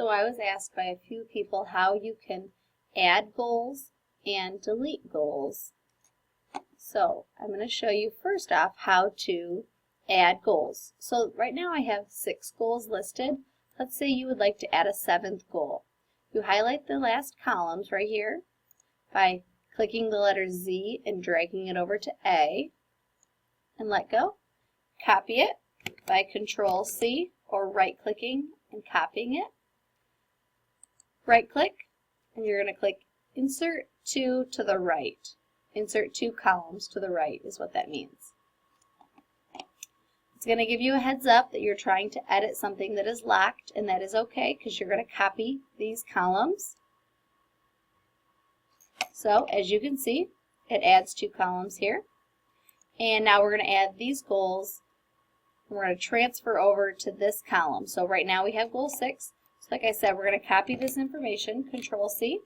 So I was asked by a few people how you can add goals and delete goals. So I'm going to show you first off how to add goals. So right now I have 6 goals listed. Let's say you would like to add a 7th goal. You highlight the last columns right here by clicking the letter Z and dragging it over to A and let go. Copy it by Control C or right clicking and copying it. Right click and you're going to click Insert 2 to the right. Insert 2 columns to the right is what that means. It's going to give you a heads up that you're trying to edit something that is locked, and that is okay because you're going to copy these columns. So as you can see, it adds 2 columns here. And now we're going to add these goals, and we're going to transfer over to this column. So right now we have goal 6. So like I said, we're going to copy this information, Control C,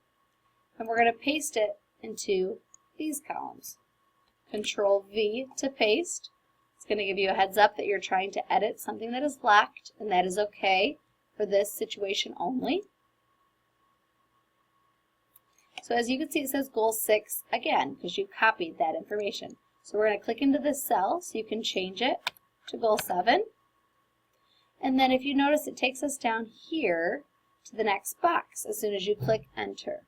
and we're going to paste it into these columns. Control V to paste. It's going to give you a heads up that you're trying to edit something that is locked, and that is okay for this situation only. So as you can see, it says goal 6 again because you copied that information. So we're going to click into this cell so you can change it to goal 7. And then if you notice, it takes us down here to the next box as soon as you click enter.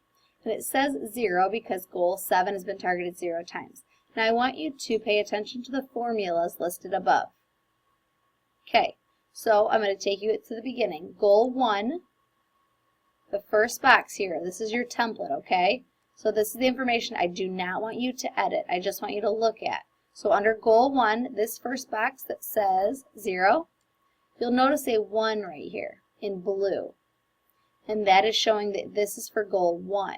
And it says 0 because goal 7 has been targeted 0 times. Now I want you to pay attention to the formulas listed above. Okay, so I'm going to take you to the beginning. Goal 1, the first box here, this is your template, okay? So this is the information I do not want you to edit. I just want you to look at. So under goal 1, this first box that says 0, you'll notice a 1 right here in blue. And that is showing that this is for goal 1.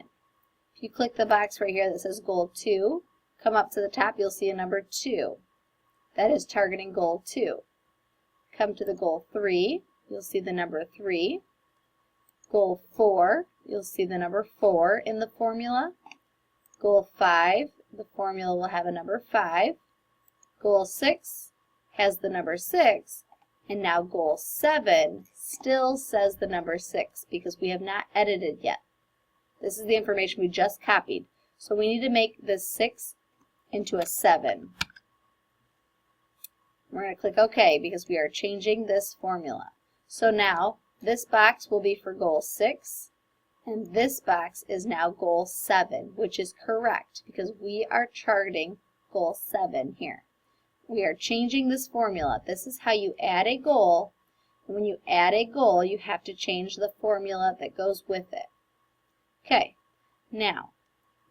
If you click the box right here that says goal 2, come up to the top, you'll see a number 2. That is targeting goal 2. Come to the goal 3, you'll see the number 3. Goal 4, you'll see the number 4 in the formula. Goal 5, the formula will have a number 5. Goal 6 has the number 6. And now goal 7 still says the number 6 because we have not edited yet. This is the information we just copied. So we need to make this 6 into a 7. We're going to click OK because we are changing this formula. So now this box will be for goal 6, and this box is now goal 7, which is correct because we are targeting goal 7 here. We are changing this formula. This is how you add a goal. And when you add a goal, you have to change the formula that goes with it. Okay, now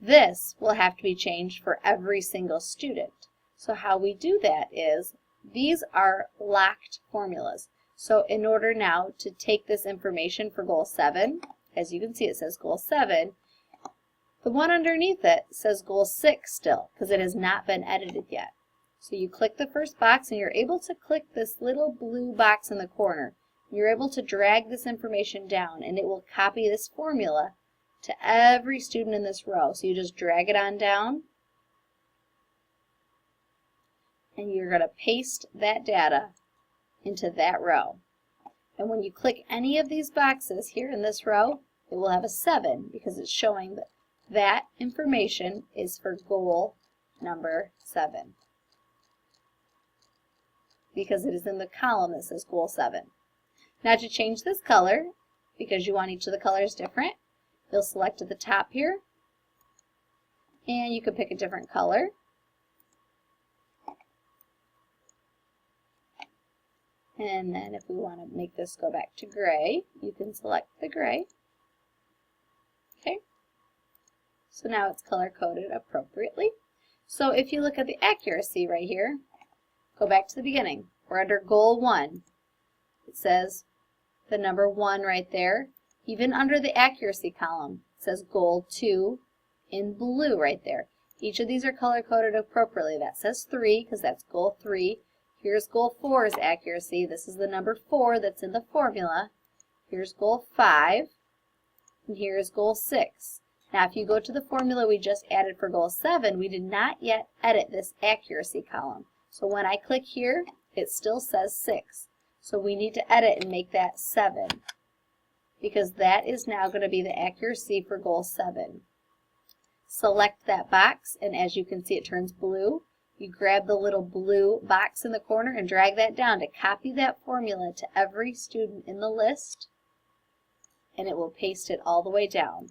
this will have to be changed for every single student. So how we do that is these are locked formulas. So in order now to take this information for goal 7, as you can see it says goal 7, the one underneath it says goal 6 still because it has not been edited yet. So you click the first box and you're able to click this little blue box in the corner. You're able to drag this information down and it will copy this formula to every student in this row. So you just drag it on down and you're going to paste that data into that row. And when you click any of these boxes here in this row, it will have a 7 because it's showing that that information is for goal number 7. Because it is in the column that says goal 7. Now to change this color, because you want each of the colors different, you'll select at the top here, and you can pick a different color. And then if we want to make this go back to gray, you can select the gray. Okay, so now it's color-coded appropriately. So if you look at the accuracy right here, go back to the beginning. We're under goal 1. It says the number 1 right there. Even under the accuracy column, it says goal 2 in blue right there. Each of these are color-coded appropriately. That says 3 because that's goal 3. Here's goal 4's accuracy. This is the number 4 that's in the formula. Here's goal 5. And here's goal 6. Now if you go to the formula we just added for goal 7, we did not yet edit this accuracy column. So when I click here, it still says 6. So we need to edit and make that 7. because that is now going to be the accuracy for goal 7. Select that box, and as you can see, it turns blue. You grab the little blue box in the corner and drag that down to copy that formula to every student in the list, and it will paste it all the way down.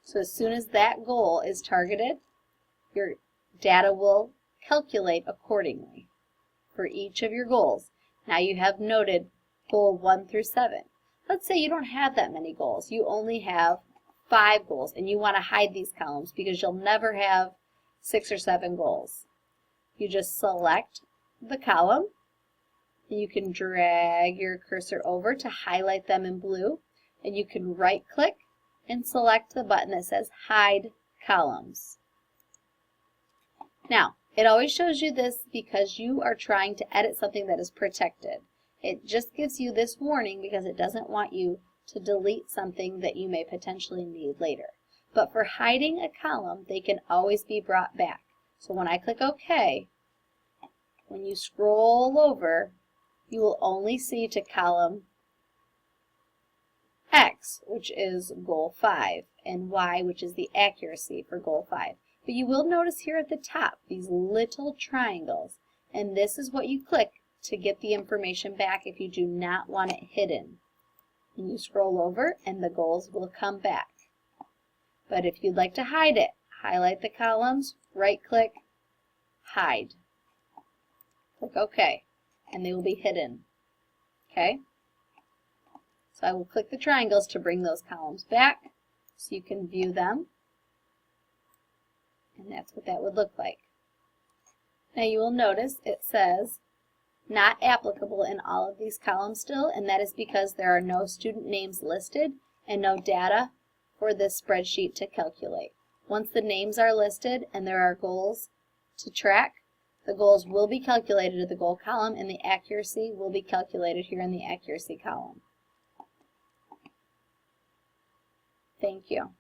So as soon as that goal is targeted, your data will calculate accordingly for each of your goals. Now you have noted goal 1 through 7. Let's say you don't have that many goals. You only have 5 goals, and you want to hide these columns because you'll never have 6 or 7 goals. You just select the column, and you can drag your cursor over to highlight them in blue, and you can right-click and select the button that says Hide Columns. Now, it always shows you this because you are trying to edit something that is protected. It just gives you this warning because it doesn't want you to delete something that you may potentially need later. But for hiding a column, they can always be brought back. So when I click OK, when you scroll over, you will only see to column X, which is goal 5, and Y, which is the accuracy for goal 5. But you will notice here at the top these little triangles, and this is what you click to get the information back if you do not want it hidden. And you scroll over and the goals will come back. But if you'd like to hide it, highlight the columns, right-click, Hide. Click OK, and they will be hidden. Okay? So I will click the triangles to bring those columns back so you can view them. And that's what that would look like. Now you will notice it says not applicable in all of these columns still, and that is because there are no student names listed and no data for this spreadsheet to calculate. Once the names are listed and there are goals to track, the goals will be calculated in the goal column and the accuracy will be calculated here in the accuracy column. Thank you.